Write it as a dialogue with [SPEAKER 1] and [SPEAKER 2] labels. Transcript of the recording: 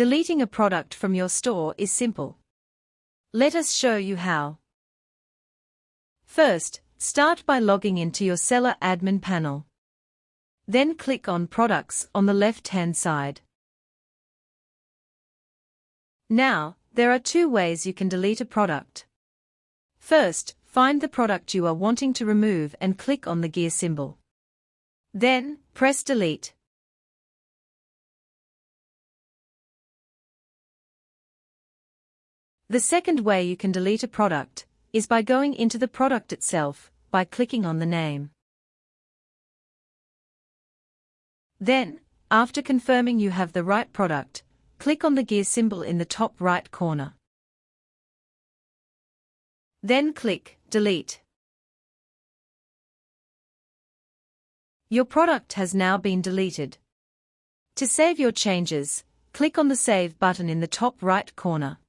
[SPEAKER 1] Deleting a product from your store is simple. Let us show you how. First, start by logging into your seller admin panel. Then click on Products on the left-hand side. Now, there are two ways you can delete a product. First, find the product you are wanting to remove and click on the gear symbol. Then, press Delete. The second way you can delete a product is by going into the product itself, by clicking on the name. Then, after confirming you have the right product, click on the gear symbol in the top right corner. Then click Delete. Your product has now been deleted. To save your changes, click on the Save button in the top right corner.